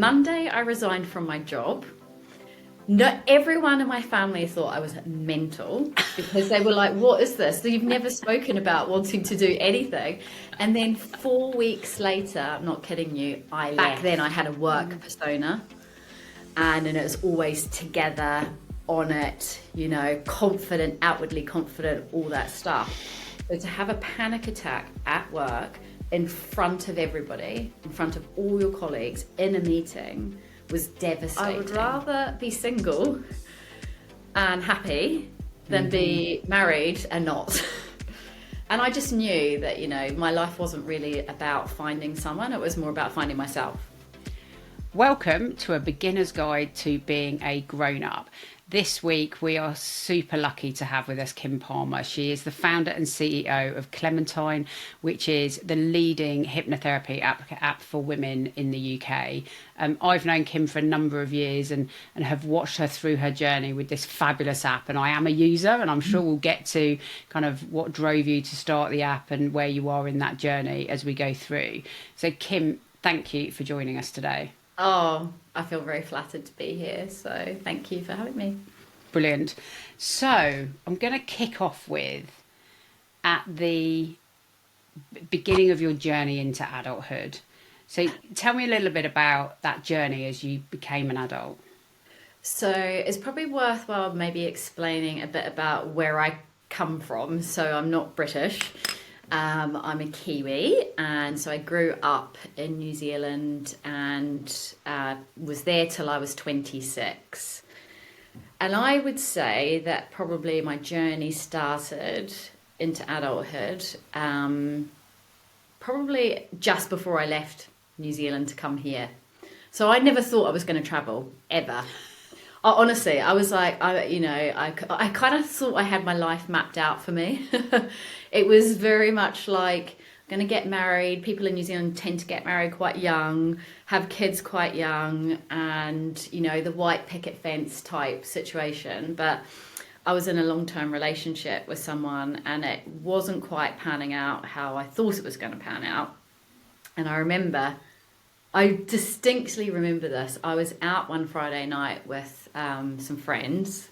Monday, I resigned from my job. No, everyone in my family thought I was mental because they were like, what is this? So you've never spoken about wanting to do anything. And then 4 weeks later, I'm not kidding you, I left. Back then I had a work persona and it was always together, on it, you know, confident, outwardly confident, all that stuff. So to have a panic attack at work in front of everybody, in front of all your colleagues in a meeting was devastating. I would rather be single and happy than be married and not. And I just knew that, you know, my life wasn't really about finding someone, it was more about finding myself. Welcome to a beginner's guide to being a grown-up. This week we are super lucky to have with us Kim Palmer. She is the founder and CEO of Clementine, which is the leading hypnotherapy app for women in the UK. I've known Kim for a number of years and have watched her through her journey with this fabulous app. And I am a user, and I'm sure we'll get to kind of what drove you to start the app and where you are in that journey as we go through. So Kim, thank you for joining us today. Oh, I feel very flattered to be here. So thank you for having me. Brilliant. So I'm going to kick off with at the beginning of your journey into adulthood. So tell me a little bit about that journey as you became an adult. So it's probably worthwhile maybe explaining a bit about where I come from. So I'm not British. I'm a Kiwi, and so I grew up in New Zealand and was there till I was 26. And I would say that probably my journey started into adulthood probably just before I left New Zealand to come here. So I never thought I was going to travel, ever. Honestly, I was like, I kind of thought I had my life mapped out for me. It was very much like, I'm going to get married. People in New Zealand tend to get married quite young, have kids quite young, and, you know, the white picket fence type situation. But I was in a long-term relationship with someone and it wasn't quite panning out how I thought it was going to pan out. And I distinctly remember this. I was out one Friday night with some friends.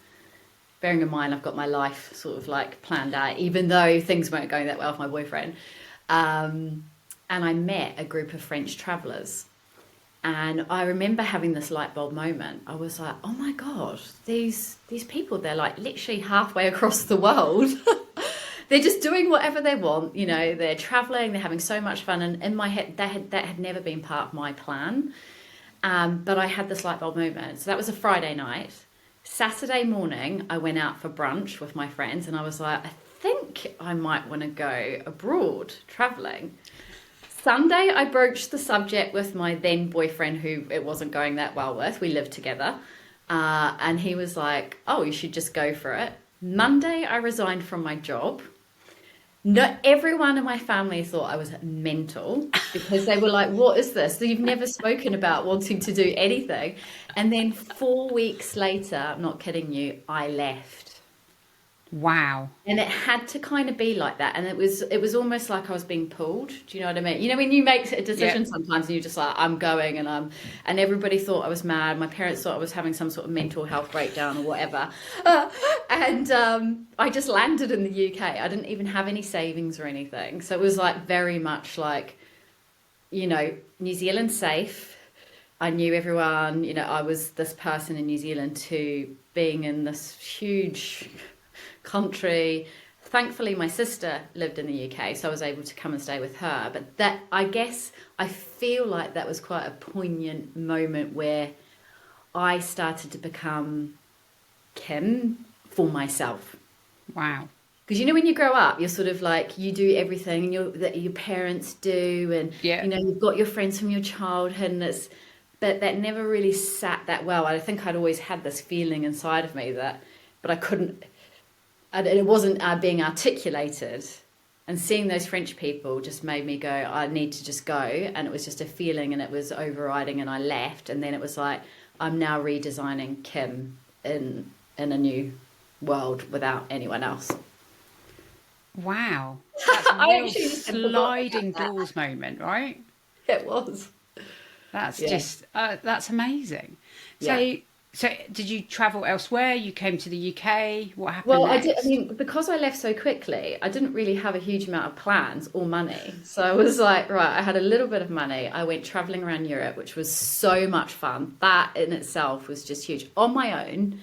Bearing in mind, I've got my life sort of like planned out, even though things weren't going that well with my boyfriend. And I met a group of French travellers. And I remember having this light bulb moment. I was like, oh my God, these people, they're like literally halfway across the world. They're just doing whatever they want, you know, they're traveling, they're having so much fun. And in my head, that had never been part of my plan. But I had this light bulb moment. So that was a Friday night. Saturday morning, I went out for brunch with my friends and I was like, I think I might want to go abroad traveling. Sunday, I broached the subject with my then boyfriend, who it wasn't going that well with. We lived together. And he was like, oh, you should just go for it. Monday, I resigned from my job. No, everyone in my family thought I was mental because they were like, what is this? So you've never spoken about wanting to do anything. And then 4 weeks later, I'm not kidding you, I left. Wow. And it had to kind of be like that. And it was almost like I was being pulled. Do you know what I mean? You know, when you make a decision sometimes and you're just like, I'm going and everybody thought I was mad. My parents thought I was having some sort of mental health breakdown or whatever. And I just landed in the UK. I didn't even have any savings or anything. So it was like very much like, you know, New Zealand's safe. I knew everyone, you know, I was this person in New Zealand to being in this huge country. Thankfully, my sister lived in the UK, so I was able to come and stay with her. But that, I guess, I feel like that was quite a poignant moment where I started to become Kim for myself. Wow. Because, you know, when you grow up, you're sort of like, you do everything that your parents do. And, you know, you've got your friends from your childhood. And but that never really sat that well. I think I'd always had this feeling inside of me but I couldn't. And it wasn't being articulated, and seeing those French people just made me go, I need to just go. And it was just a feeling and it was overriding and I left. And then it was like, I'm now redesigning Kim in a new world without anyone else. Wow. That's a real sliding doors moment, right? It was. That's Yeah. just that's amazing. Yeah. So did you travel elsewhere? You came to the UK. What happened Well, I did. I next? mean, because I left so quickly, I didn't really have a huge amount of plans or money. So I was like, right, I had a little bit of money. I went traveling around Europe, which was so much fun. That in itself was just huge on my own.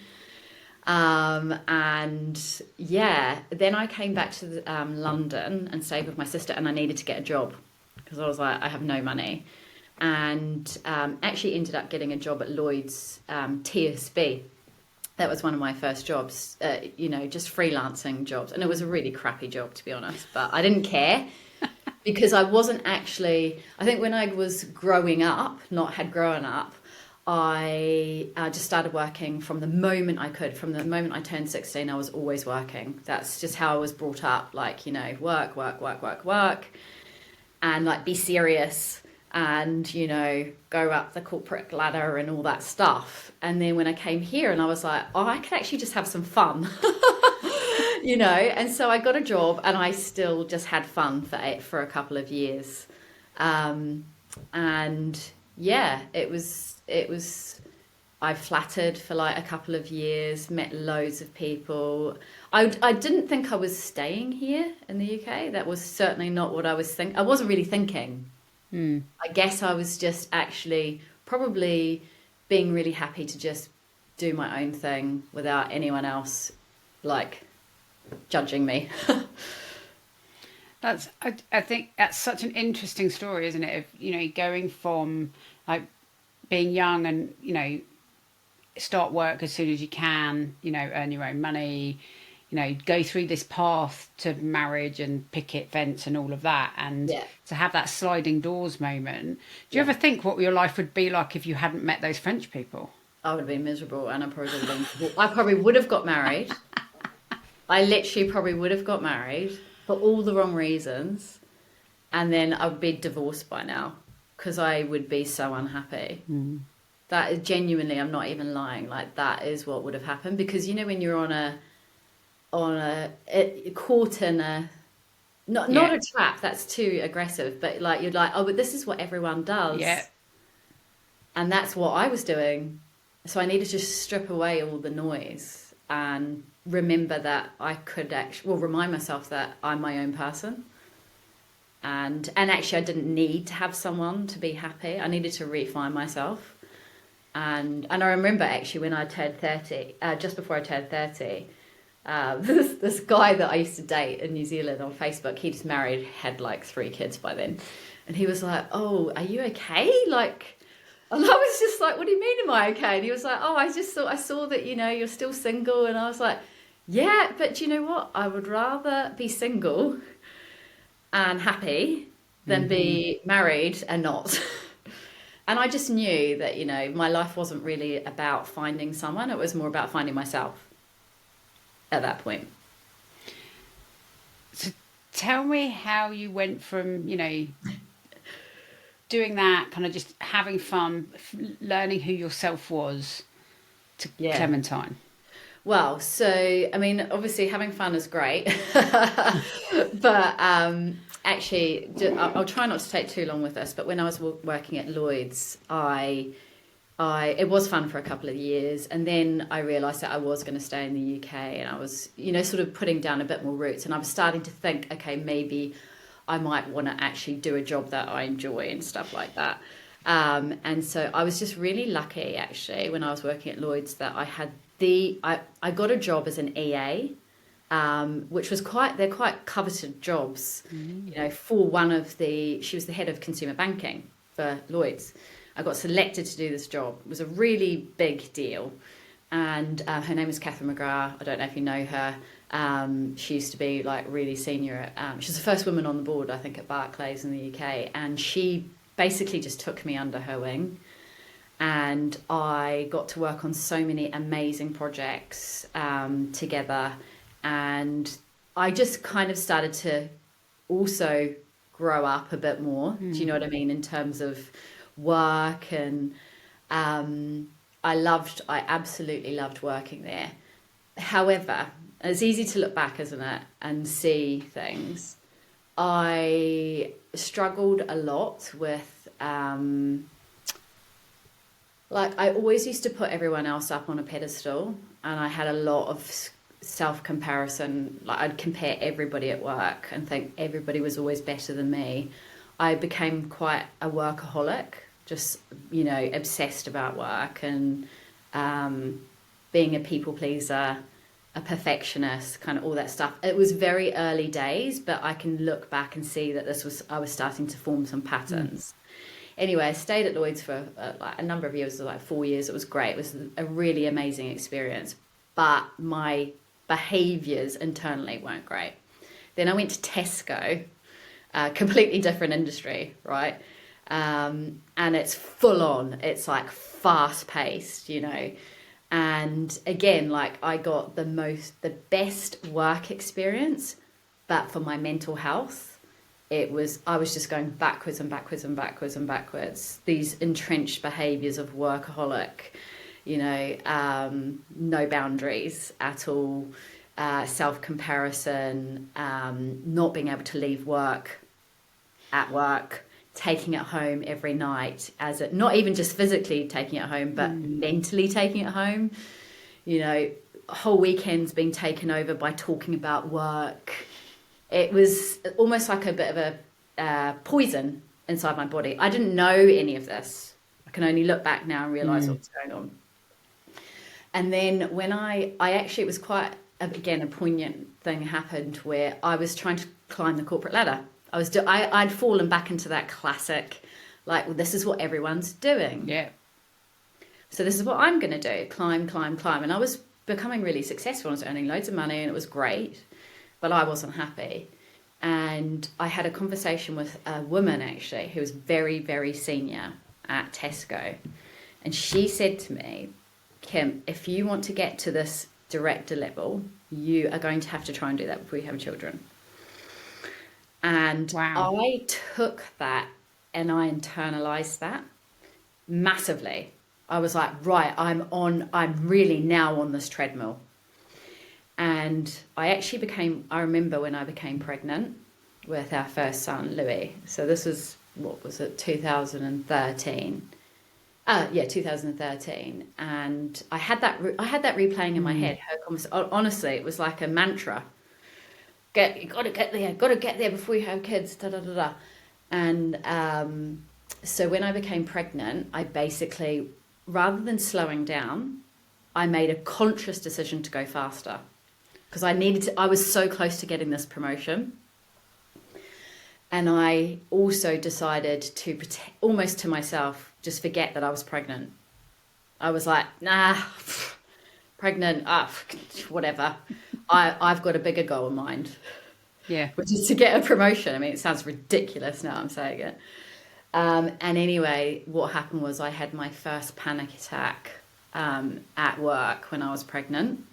And yeah, then I came back to London and stayed with my sister, and I needed to get a job because I was like, I have no money. And actually ended up getting a job at Lloyd's TSB. That was one of my first jobs, just freelancing jobs. And it was a really crappy job, to be honest, but I didn't care because I wasn't actually, I think when I was growing up, not had grown up, I just started working from the moment I could. From the moment I turned 16, I was always working. That's just how I was brought up, like, work, work, work, work, work, and like be serious and, go up the corporate ladder and all that stuff. And then when I came here and I was like, oh, I could actually just have some fun, and so I got a job and I still just had fun for a couple of years. And yeah, it was, I flattered for like a couple of years, met loads of people. I didn't think I was staying here in the UK. That was certainly not what I was thinking. I wasn't really thinking. I guess I was just actually probably being really happy to just do my own thing without anyone else like judging me. I think that's such an interesting story, isn't it? Of, going from like being young and, start work as soon as you can, earn your own money, go through this path to marriage and picket fence and all of that. And Yeah. to have that sliding doors moment. Do you Yeah. ever think what your life would be like if you hadn't met those French people? I would have been miserable and I probably would have got married. I literally probably would have got married for all the wrong reasons. And then I would be divorced by now because I would be so unhappy. That is genuinely, I'm not even lying. Like that is what would have happened because when you're on a caught in a not a trap, that's too aggressive, but like you're like, oh, but this is what everyone does. Yeah. And that's what I was doing. So I needed to strip away all the noise and remember that I could remind myself that I'm my own person. And actually I didn't need to have someone to be happy. I needed to refine myself. And I remember actually when I turned 30, just before I turned 30, this guy that I used to date in New Zealand on Facebook, he just married, had like 3 kids by then. And he was like, oh, are you okay? Like, and I was just like, what do you mean am I okay? And he was like, oh, I saw that, you're still single. And I was like, yeah, but you know what? I would rather be single and happy than be married and not. And I just knew that, my life wasn't really about finding someone. It was more about finding myself at that point. So tell me how you went from, doing that, kind of just having fun, learning who yourself was, to Clementine. Well, so, I mean, obviously having fun is great, but actually, I'll try not to take too long with this, but when I was working at Lloyd's, it was fun for a couple of years, and then I realised that I was going to stay in the UK, and I was, sort of putting down a bit more roots, and I was starting to think, okay, maybe I might want to actually do a job that I enjoy and stuff like that. And so I was just really lucky, actually, when I was working at Lloyd's, that I had I got a job as an EA, which was they're quite coveted jobs, for one of she was the head of consumer banking for Lloyd's. I got selected to do this job. It was a really big deal. And her name is Catherine McGrath. I don't know if you know her. She used to be like really senior. She's the first woman on the board, I think, at Barclays in the UK. And she basically just took me under her wing. And I got to work on so many amazing projects together. And I just kind of started to also grow up a bit more. Do you know what I mean? In terms of work. And I absolutely loved working there. However, it's easy to look back, isn't it? And see things. I struggled a lot with Like, I always used to put everyone else up on a pedestal, and I had a lot of self-comparison. Like, I'd compare everybody at work and think everybody was always better than me. I became quite a workaholic, just, obsessed about work and being a people pleaser, a perfectionist, kind of all that stuff. It was very early days, but I can look back and see that I was starting to form some patterns. Anyway, I stayed at Lloyd's for like a number of years, like 4 years. It was great. It was a really amazing experience. But my behaviours internally weren't great. Then I went to Tesco, completely different industry, right? And it's full on. It's like fast paced, And again, like I got the best work experience, but for my mental health, I was just going backwards and backwards and backwards and backwards. These entrenched behaviours of workaholic, no boundaries at all, self-comparison, not being able to leave work at work, taking it home every night, not even just physically taking it home, but mentally taking it home. Whole weekends being taken over by talking about work. It was almost like a bit of a poison inside my body. I didn't know any of this. I can only look back now and realise what's going on. And then when it was quite, again, a poignant thing happened where I was trying to climb the corporate ladder. I'd fallen back into that classic, like, well, this is what everyone's doing. Yeah. So this is what I'm going to do, climb, climb, climb. And I was becoming really successful. I was earning loads of money and it was great. But I wasn't happy. And I had a conversation with a woman, actually, who was very, very senior at Tesco. And she said to me, Kim, if you want to get to this director level, you are going to have to try and do that before you have children. And wow. I took that and I internalized that massively. I was like, right, I'm really now on this treadmill. And I remember when I became pregnant with our first son, Louis. So this was, 2013? 2013. And I had that replaying in my head. Honestly, it was like a mantra. You got to get there before you have kids, da da da da. And so when I became pregnant, I basically, rather than slowing down, I made a conscious decision to go faster. Because I was so close to getting this promotion. And I also decided to almost to myself, just forget that I was pregnant. I was like, nah, pregnant, whatever. I've got a bigger goal in mind. Yeah. Which is to get a promotion. I mean, it sounds ridiculous now I'm saying it. And anyway, what happened was I had my first panic attack at work when I was pregnant.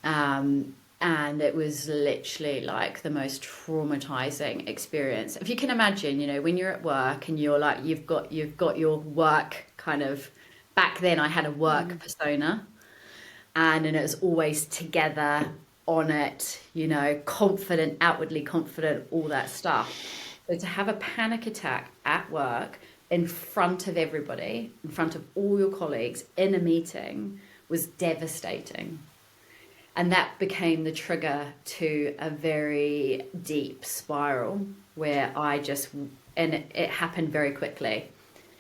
And it was literally like the most traumatizing experience. If you can imagine, when you're at work and you're like, you've got your work kind of, back then I had a work persona and it was always together on it, confident, outwardly confident, all that stuff. So to have a panic attack at work in front of everybody, in front of all your colleagues in a meeting was devastating. And that became the trigger to a very deep spiral where it happened very quickly.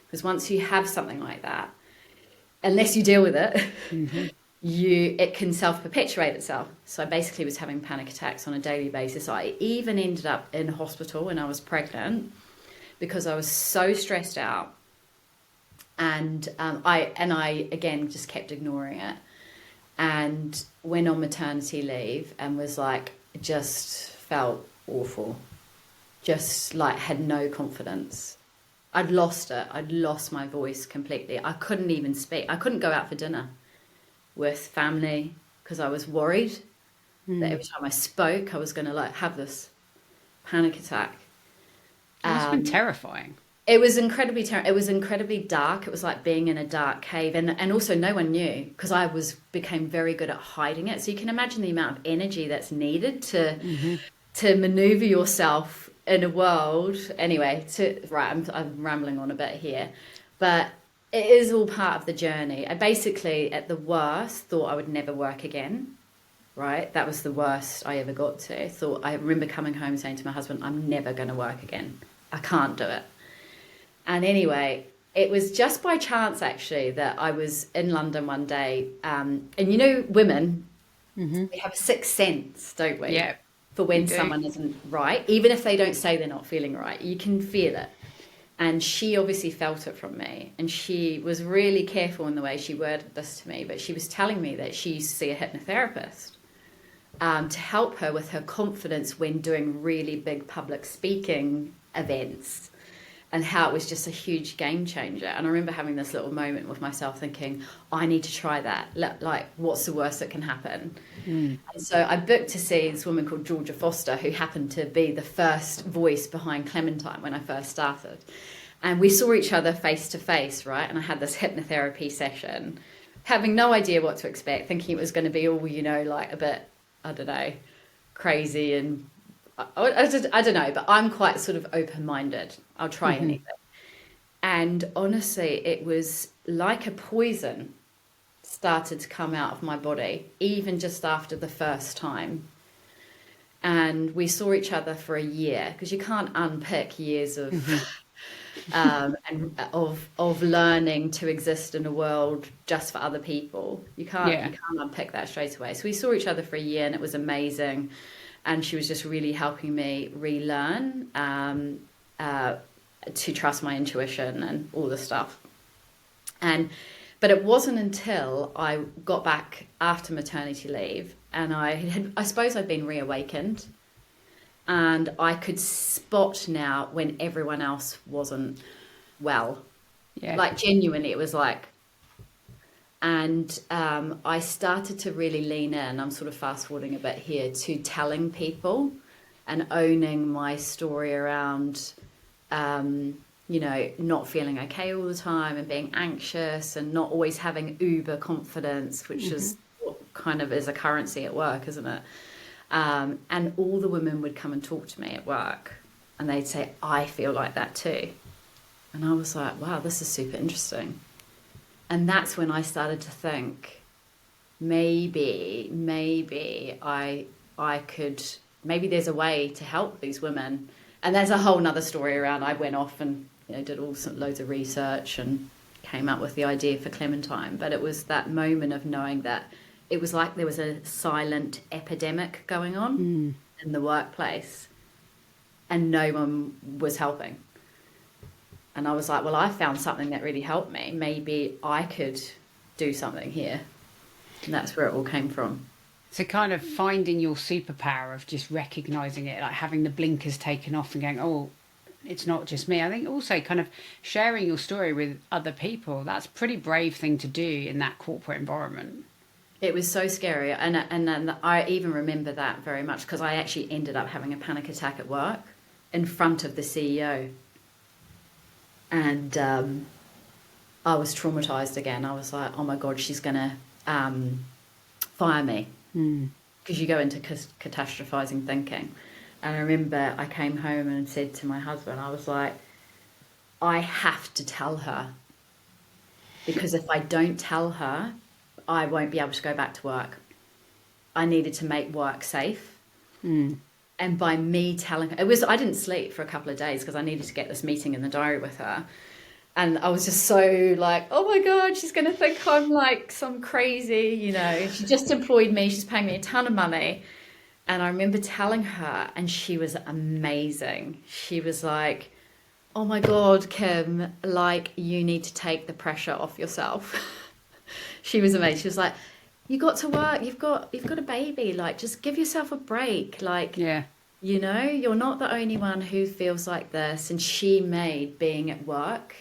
Because once you have something like that, unless you deal with it, it can self-perpetuate itself. So I basically was having panic attacks on a daily basis. I even ended up in hospital when I was pregnant because I was so stressed out. And I again just kept ignoring it. And went on maternity leave and was like, just felt awful. Just like had no confidence. I'd lost it. I'd lost my voice completely. I couldn't even speak. I couldn't go out for dinner with family because I was worried that every time I spoke, I was going to like have this panic attack. It's been terrifying. It was incredibly it was incredibly dark. It was like being in a dark cave, and also no one knew because I became very good at hiding it. So you can imagine the amount of energy that's needed to maneuver yourself in a world. Anyway, I'm rambling on a bit here, but it is all part of the journey. I basically, at the worst, thought I would never work again. Right? That was the worst I ever got to. I remember coming home saying to my husband, I'm never going to work again. I can't do it. And anyway, it was just by chance, actually, that I was in London one day. And you know, women, we have a sixth sense, don't we? Yeah. For when someone isn't right, even if they don't say they're not feeling right, you can feel it. And she obviously felt it from me. And she was really careful in the way she worded this to me. But she was telling me that she used to see a hypnotherapist to help her with her confidence when doing really big public speaking events, and how it was just a huge game changer. And I remember having this little moment with myself thinking, I need to try that. Like, what's the worst that can happen? And so I booked to see this woman called Georgia Foster, who happened to be the first voice behind Clementine when I first started. And we saw each other face to face, right? And I had this hypnotherapy session, having no idea what to expect, thinking it was going to be all, you know, like a bit, I don't know, crazy, and I don't know, but I'm quite sort of open-minded. I'll try anything. And honestly, it was like a poison started to come out of my body, even just after the first time. And we saw each other for a year, because you can't unpick years of of learning to exist in a world just for other people. You can't unpick that straight away. So we saw each other for a year, and it was amazing. And she was just really helping me relearn to trust my intuition and all this stuff. But it wasn't until I got back after maternity leave, and I suppose I'd been reawakened, and I could spot now when everyone else wasn't well. Yeah. Like, genuinely, it was like, and I started to really lean in. I'm sort of fast forwarding a bit here, to telling people and owning my story around, you know, not feeling okay all the time and being anxious and not always having uber confidence, which is what kind of is a currency at work, isn't it? And all the women would come and talk to me at work, and they'd say, I feel like that too. And I was like, wow, this is super interesting. And that's when I started to think, maybe I could, maybe there's a way to help these women. And there's a whole nother story around, I went off and, you know, did loads of research and came up with the idea for Clementine. But it was that moment of knowing that it was like there was a silent epidemic going on in the workplace, and no one was helping. And I was like, well, I found something that really helped me. Maybe I could do something here. And that's where it all came from. So kind of finding your superpower of just recognising it, like having the blinkers taken off and going, oh, it's not just me. I think also kind of sharing your story with other people, that's a pretty brave thing to do in that corporate environment. It was so scary. And I even remember that very much, because I actually ended up having a panic attack at work in front of the CEO. And I was traumatized again. I was like, oh my God, she's going to fire me. Because you go into catastrophizing thinking. And I remember I came home and said to my husband, I was like, I have to tell her. Because if I don't tell her, I won't be able to go back to work. I needed to make work safe. And by me telling her, I didn't sleep for a couple of days because I needed to get this meeting in the diary with her. And I was just so like, oh my God, she's going to think I'm like some crazy, you know, she just employed me. She's paying me a ton of money. And I remember telling her, and she was amazing. She was like, oh my God, Kim, like, you need to take the pressure off yourself. She was amazing. She was like, you got to work, you've got a baby, like, just give yourself a break. Like, yeah, you know, you're not the only one who feels like this. And she made being at work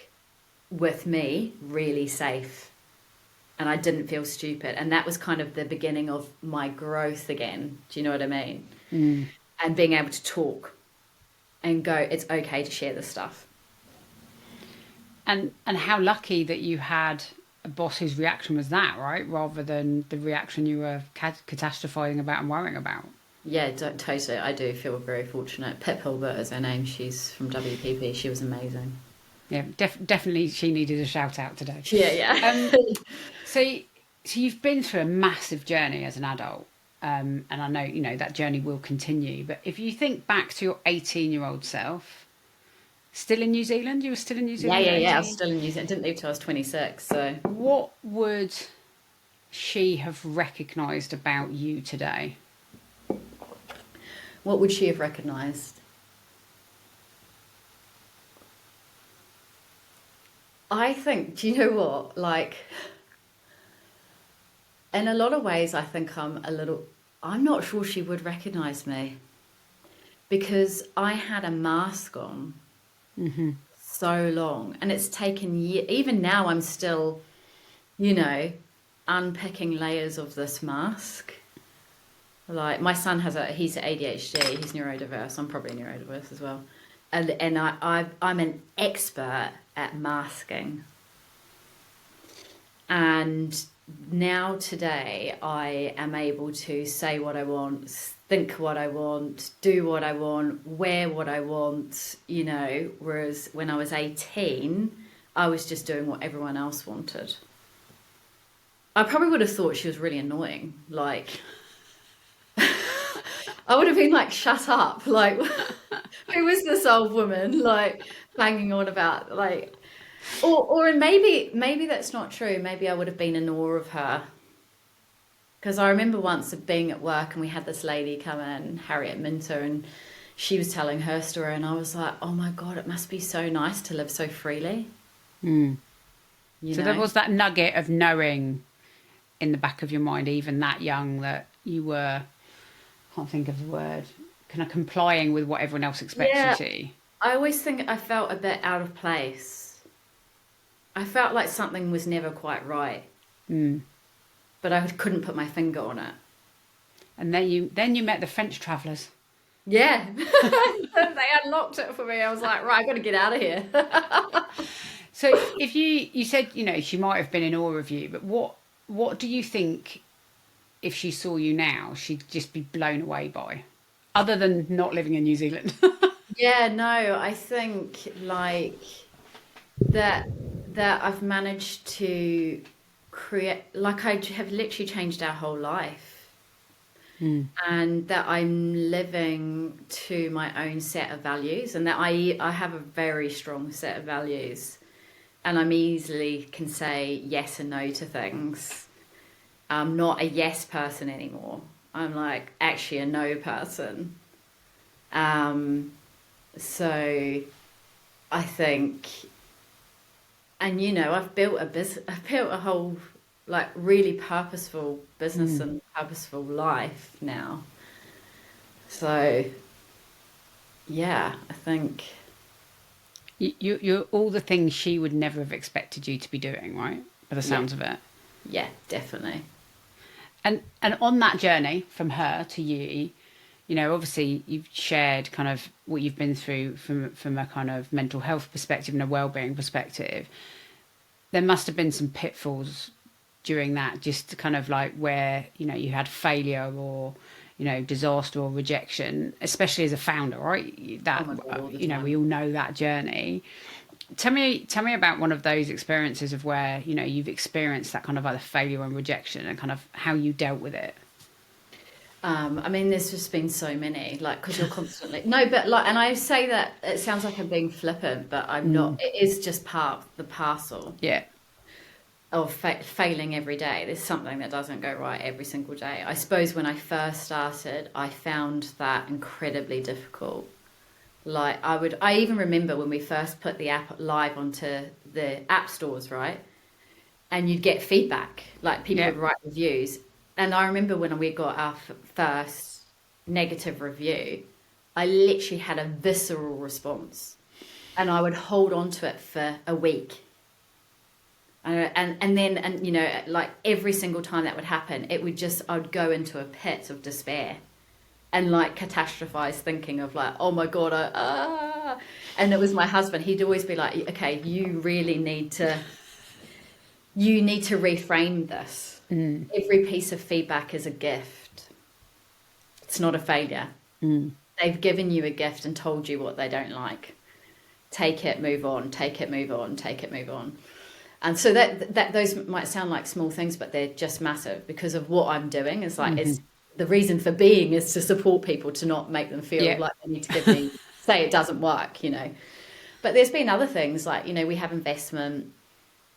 with me really safe, and I didn't feel stupid. And that was kind of the beginning of my growth again. Do you know what I mean? And being able to talk and go, it's okay to share this stuff. And how lucky that you had a boss whose reaction was that, right? Rather than the reaction you were catastrophizing about and worrying about. Yeah, totally. I do feel very fortunate. Pip Hilbert is her name. She's from WPP. She was amazing. Yeah, definitely she needed a shout out today. Yeah, yeah. So, so you've been through a massive journey as an adult, and I know that journey will continue. But if you think back to your 18-year-old self, still in New Zealand, you were still in New Yeah, Zealand yeah, at yeah. I was 18. still in New Zealand. Didn't leave till I was 26. So, What would she have recognised about you today? what would she have recognised? I think, do you know what? Like, in a lot of ways, I think I'm not sure she would recognise me because I had a mask on so long and it's taken years. Even now, I'm still, you know, unpicking layers of this mask. Like, my son he's ADHD, he's neurodiverse. I'm probably neurodiverse as well. And I'm an expert at masking. And now today I am able to say what I want, think what I want, do what I want, wear what I want, whereas when I was 18, I was just doing what everyone else wanted. I probably would have thought she was really annoying. Like, I would have been like, shut up. Like, who is this old woman? Like, banging on about, like, or maybe that's not true. Maybe I would have been in awe of her. Because I remember once of being at work and we had this lady come in, Harriet Minter, and she was telling her story, and I was like, oh my God, it must be so nice to live so freely. Mm. You So know? there was that nugget of knowing in the back of your mind, even that young, that you were, I can't think of the word, kind of complying with what everyone else expects Yeah, you to. I always think I felt a bit out of place. I felt like something was never quite right, but I couldn't put my finger on it. And then you met the French travellers. Yeah, they unlocked it for me. I was like, right, I got to get out of here. So if you said, she might have been in awe of you, but what do you think if she saw you now, she'd just be blown away by, other than not living in New Zealand? Yeah, no, I think like that I've managed to create, like I have literally changed our whole life, and that I'm living to my own set of values, and that I have a very strong set of values, and I'm easily can say yes and no to things. I'm not a yes person anymore. I'm like actually a no person. So I think, and I've built a whole like really purposeful business and purposeful life now. So yeah, I think You're all the things she would never have expected you to be doing, right? By the sounds of it. yeah, definitely. And on that journey from her to you, obviously you've shared kind of what you've been through from a kind of mental health perspective and a well-being perspective. There must have been some pitfalls during that, just kind of like where, you had failure or, disaster or rejection, especially as a founder, right? That, Oh my God, all the we time. all know that journey. Tell me about one of those experiences of where, you've experienced that kind of either failure and rejection and kind of how you dealt with it. I mean, there's just been so many, like, because you're constantly no, but like, and I say that it sounds like I'm being flippant, but I'm not. It is just part of the parcel Yeah. of failing every day. There's something that doesn't go right every single day. I suppose when I first started, I found that incredibly difficult. Like I even remember when we first put the app live onto the app stores, right? And you'd get feedback, like people would write reviews. And I remember when we got our first negative review, I literally had a visceral response, and I would hold on to it for a week. And then like every single time that would happen, I'd go into a pit of despair and like catastrophize, thinking of like, oh my God, and it was my husband. He'd always be like, okay, you need to reframe this. Every piece of feedback is a gift. It's not a failure. They've given you a gift and told you what they don't like. take it, move on, take it, move on, take it, move on. And so that those might sound like small things, but they're just massive because of what I'm doing. It's like, it's the reason for being is to support people, to not make them feel like they need to give me, say it doesn't work, But there's been other things like, we have investment.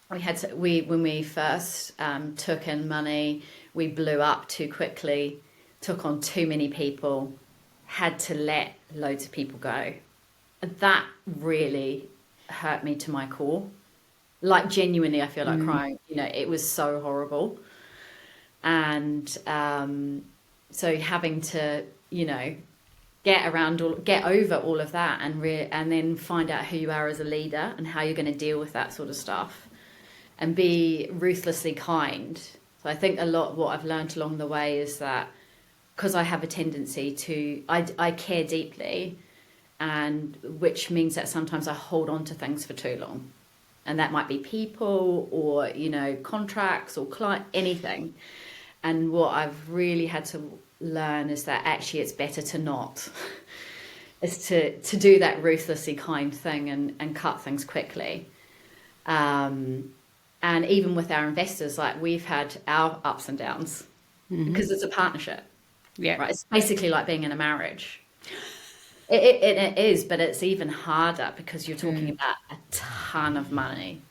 When we first took in money, we blew up too quickly, took on too many people, had to let loads of people go. That really hurt me to my core. Like genuinely, I feel like crying. It was so horrible. And so having to, get over all of that and then find out who you are as a leader and how you're going to deal with that sort of stuff and be ruthlessly kind. So I think a lot of what I've learned along the way is that because I have a tendency to, I care deeply, and which means that sometimes I hold on to things for too long. And that might be people or, contracts or client, anything. And what I've really had to learn is that actually it's better to not. Is to do that ruthlessly kind thing and cut things quickly. And even with our investors, like we've had our ups and downs because it's a partnership. Yeah. Right. It's basically like being in a marriage. It is, but it's even harder because you're talking about a ton of money.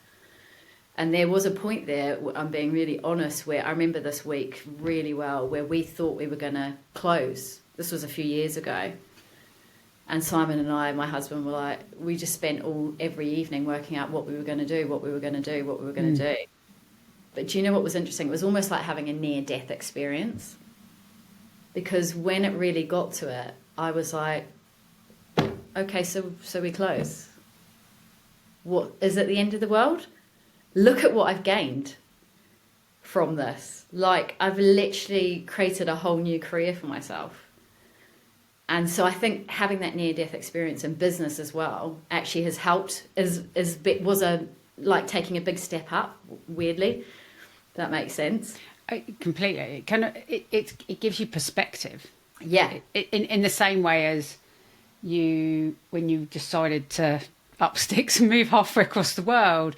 And there was a point there, I'm being really honest, where I remember this week really well, where we thought we were going to close. This was a few years ago. And Simon and I, my husband, were like, we just spent every evening working out what we were going to do, what we were going to do, what we were going to do. But do you know what was interesting? It was almost like having a near-death experience. Because when it really got to it, I was like, okay, so we close. What, is it the end of the world? Look at what I've gained from this. Like, I've literally created a whole new career for myself. And so I think having that near-death experience in business as well actually has helped, like taking a big step up, weirdly. If that makes sense. Completely. It gives you perspective. Yeah. In the same way as when you decided to up sticks and move halfway across the world,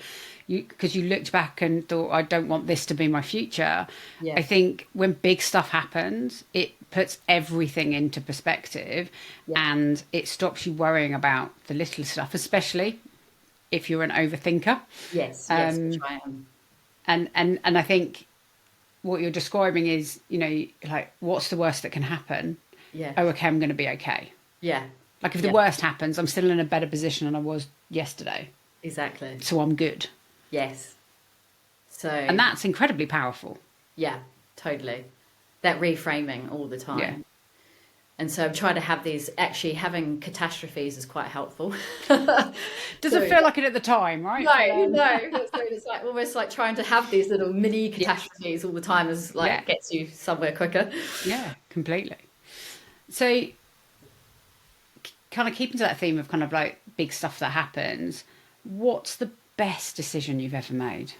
because you looked back and thought, I don't want this to be my future. Yeah. I think when big stuff happens, it puts everything into perspective, and it stops you worrying about the little stuff, especially if you're an overthinker. Yes, which I am. And I think what you're describing is, like, what's the worst that can happen? Yeah. Oh, okay, I'm going to be okay. Yeah. Like if the worst happens, I'm still in a better position than I was yesterday. Exactly. So I'm good. Yes. And that's incredibly powerful. Yeah, totally. That reframing all the time. Yeah. And so I'm trying to have these, actually having catastrophes is quite helpful. Doesn't feel like it at the time, right? No. So it's like almost like trying to have these little mini catastrophes all the time is like gets you somewhere quicker. Yeah, completely. So kind of keeping to that theme of kind of like big stuff that happens, what's the best decision you've ever made?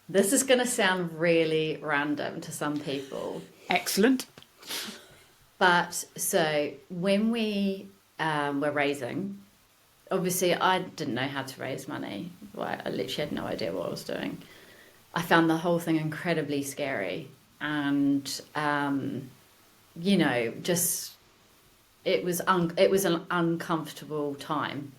This is going to sound really random to some people. Excellent. But so when we were raising, obviously I didn't know how to raise money. I literally had no idea what I was doing. I found the whole thing incredibly scary, and just it was an uncomfortable time.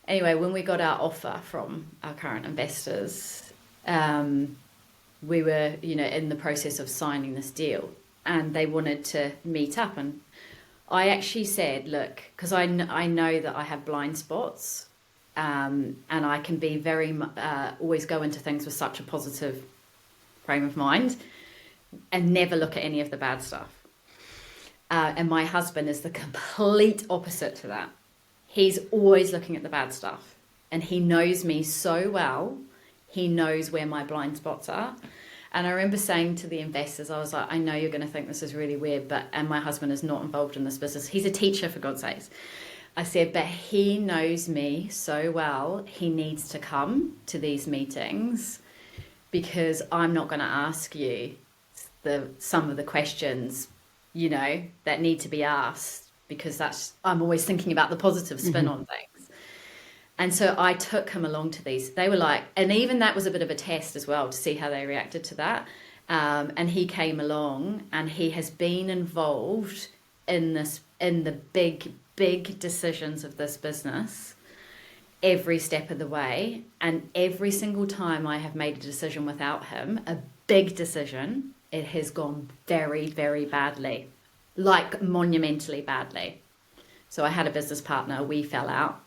Anyway, when we got our offer from our current investors, we were in the process of signing this deal, and they wanted to meet up, and I actually said, look, because I know that I have blind spots. And I can be very always go into things with such a positive frame of mind and never look at any of the bad stuff. And my husband is the complete opposite to that. He's always looking at the bad stuff, and he knows me so well. He knows where my blind spots are. And I remember saying to the investors, I was like, I know you're going to think this is really weird, and my husband is not involved in this business. He's a teacher, for God's sakes. I said, but he knows me so well, he needs to come to these meetings, because I'm not going to ask you some of the questions that need to be asked, because I'm always thinking about the positive spin on things. And so I took him along to these. They were like, and even that was a bit of a test as well to see how they reacted to that. And he came along, and he has been involved in the big decisions of this business every step of the way. And every single time I have made a decision without him, a big decision, it has gone very, very badly, like monumentally badly. So I had a business partner, we fell out,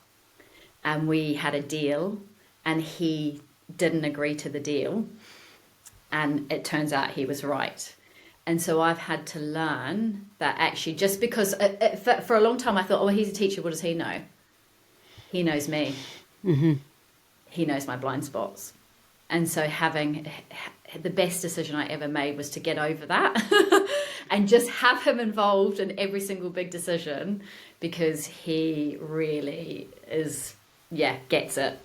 and we had a deal, and he didn't agree to the deal. And it turns out he was right. And so I've had to learn that actually, just because for a long time I thought, oh, he's a teacher, what does he know? He knows me. He knows my blind spots. And so the best decision I ever made was to get over that and just have him involved in every single big decision, because he really gets it.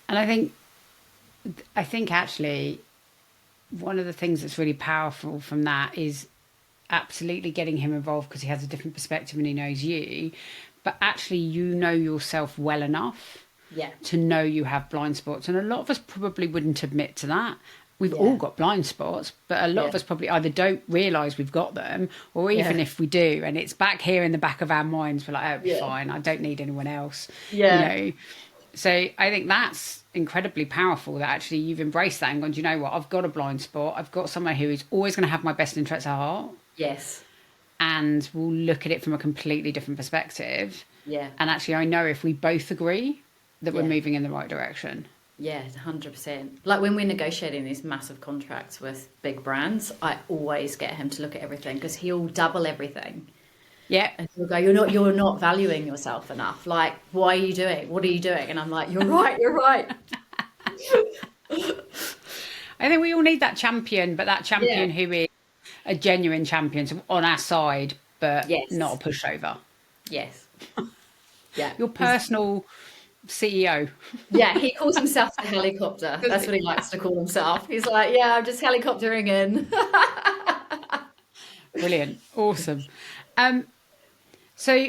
And I think actually one of the things that's really powerful from that is absolutely getting him involved, because he has a different perspective and he knows you, but actually you know yourself well enough to know you have blind spots. And a lot of us probably wouldn't admit to that. We've all got blind spots, but a lot of us probably either don't realise we've got them, or even if we do, and it's back here in the back of our minds, we're like, oh, it'll be fine, I don't need anyone else. So I think that's incredibly powerful, that actually you've embraced that and gone, do you know what, I've got a blind spot, I've got someone who is always going to have my best interests at heart. Yes. And we'll look at it from a completely different perspective. Yeah. And actually I know if we both agree that we're moving in the right direction. Yeah, 100%. Like when we're negotiating these massive contracts with big brands, I always get him to look at everything, because he'll double everything. Yeah. And he'll go, you're not valuing yourself enough. Like, why are you doing? What are you doing? And I'm like, you're right. I think we all need that champion, but that champion who is a genuine champion, so on our side, but not a pushover. Yes. Yeah. Your personal CEO. Yeah, he calls himself a helicopter. That's what he likes to call himself. He's like, yeah, I'm just helicoptering in. Brilliant. Awesome. So,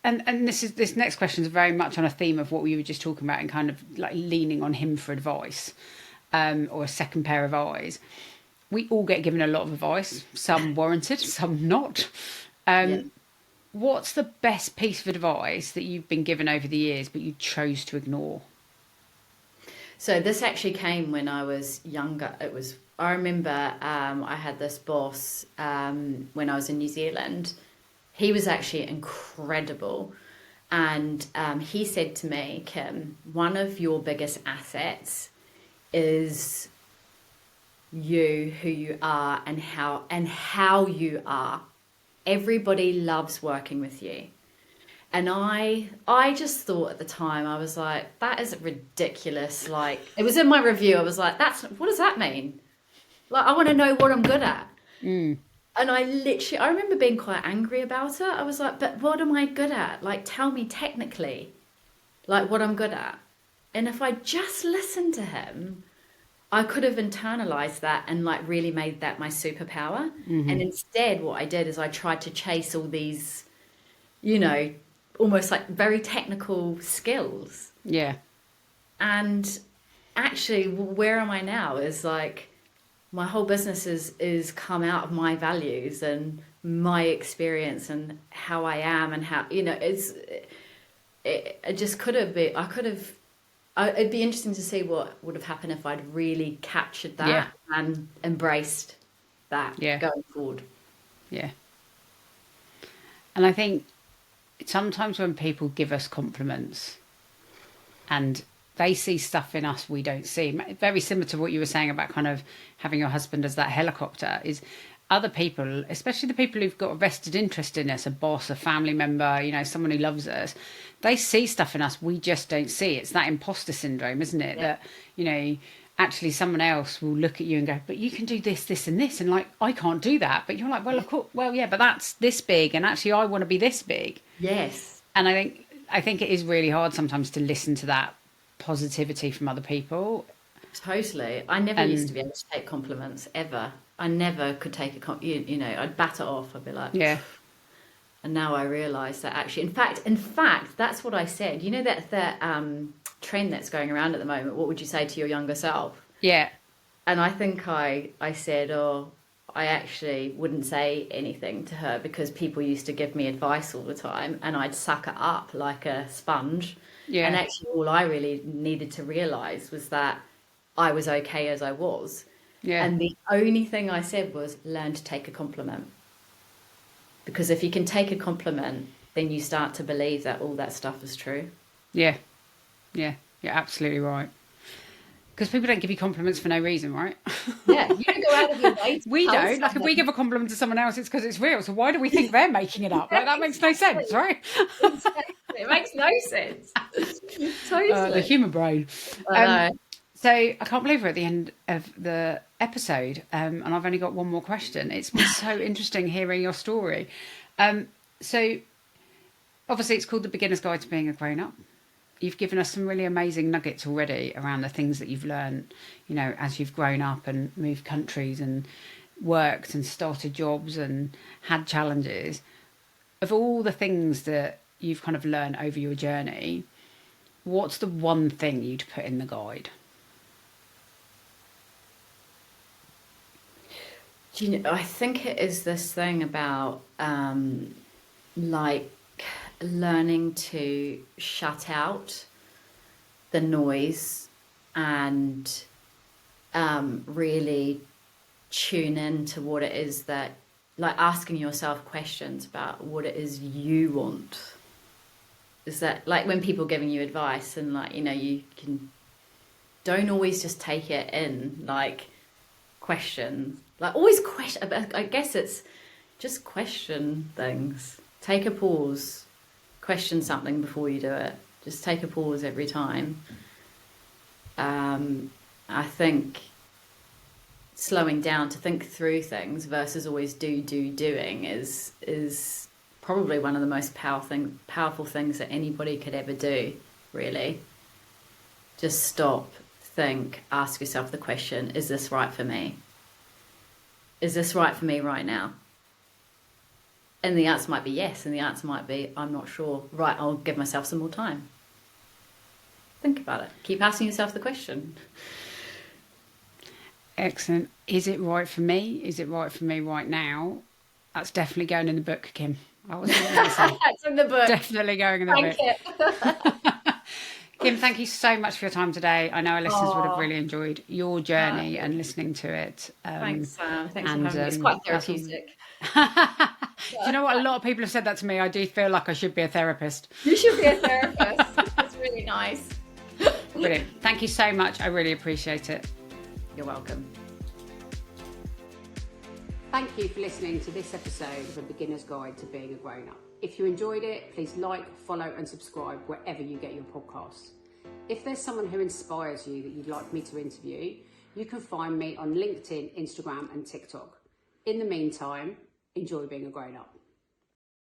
and this next question is very much on a theme of what we were just talking about, and kind of like leaning on him for advice, or a second pair of eyes. We all get given a lot of advice, some warranted, some not. What's the best piece of advice that you've been given over the years, but you chose to ignore? So this actually came when I was younger. I remember I had this boss when I was in New Zealand. He was actually incredible. And he said to me, Kim, one of your biggest assets is you, who you are, and how you are. Everybody loves working with you. And I just thought at the time, I was like, that is ridiculous. Like, it was in my review. I was like, what does that mean? Like, I want to know what I'm good at. And I remember being quite angry about it. I was like, but what am I good at? Like, tell me technically, like, what I'm good at. And if I just listened to him, I could have internalized that and like really made that my superpower. And instead what I did is I tried to chase all these, almost like very technical skills. Yeah. And actually where am I now is like my whole business is come out of my values and my experience and how I am, and how, it just could have been, it'd be interesting to see what would have happened if I'd really captured that and embraced that going forward. Yeah. And I think sometimes when people give us compliments and they see stuff in us we don't see, very similar to what you were saying about kind of having your husband as that helicopter, is other people, especially the people who've got a vested interest in us, a boss, a family member, someone who loves us, they see stuff in us we just don't see. It's that imposter syndrome, isn't it? That, actually someone else will look at you and go, but you can do this, this and this. And like, I can't do that. But you're like, well, of course, but that's this big. And actually I want to be this big. Yes. And I think it is really hard sometimes to listen to that positivity from other people. Totally. I never used to be able to take compliments ever. I never could take you know, I'd bat it off. I'd be like, Yeah. And now I realise that actually, in fact, that's what I said. You know that trend that's going around at the moment. What would you say to your younger self? Yeah. And I think I said, oh, I actually wouldn't say anything to her because people used to give me advice all the time, and I'd suck it up like a sponge. Yeah. And actually, all I really needed to realise was that I was okay as I was. Yeah. And the only thing I said was learn to take a compliment. Because if you can take a compliment, then you start to believe that all that stuff is true. Yeah. Yeah. You're absolutely right. Because people don't give you compliments for no reason, right? Yeah, you don't go out of your way to We tell don't. Like, if we someone. give a compliment to someone else, it's because it's real. So why do we think they're making it up? Like, that makes no sense, right? Exactly. It makes no sense. Totally. The human brain. I know. So I can't believe we're at the end of the episode, and I've only got one more question. It's been so interesting hearing your story. So obviously it's called The Beginner's Guide to Being a Grown-Up. You've given us some really amazing nuggets already around the things that you've learned, you know, as you've grown up and moved countries and worked and started jobs and had challenges. Of all the things that you've kind of learned over your journey, what's the one thing you'd put in the guide? Do you know, I think it is this thing about like learning to shut out the noise and really tune in to what it is that, like, asking yourself questions about what it is you want. Is that like when people are giving you advice and, like, you know, you don't always just take it in, like, question, like, always question. I guess it's just question things. Take a pause, question something before you do it. Just take a pause every time. I think slowing down to think through things versus always doing is probably one of the most powerful things that anybody could ever do, really. Just stop, think, ask yourself the question, is this right for me? Is this right for me right now? And the answer might be yes, and the answer might be, I'm not sure. Right, I'll give myself some more time. Think about it. Keep asking yourself the question. Excellent. Is it right for me? Is it right for me right now? That's definitely going in the book, Kim. I was going to say. It's in the book. Definitely going in the book. Kim, thank you so much for your time today. I know our listeners would have really enjoyed your journey and listening to it. Thanks, Sam. Thanks for having me. It's quite therapeutic. Do you know what? A lot of people have said that to me. I do feel like I should be a therapist. You should be a therapist. That's really nice. Brilliant. Thank you so much. I really appreciate it. You're welcome. Thank you for listening to this episode of A Beginner's Guide to Being a Grown-Up. If you enjoyed it, please like, follow and subscribe wherever you get your podcasts. If there's someone who inspires you that you'd like me to interview, you can find me on LinkedIn, Instagram and TikTok. In the meantime, enjoy being a grown-up.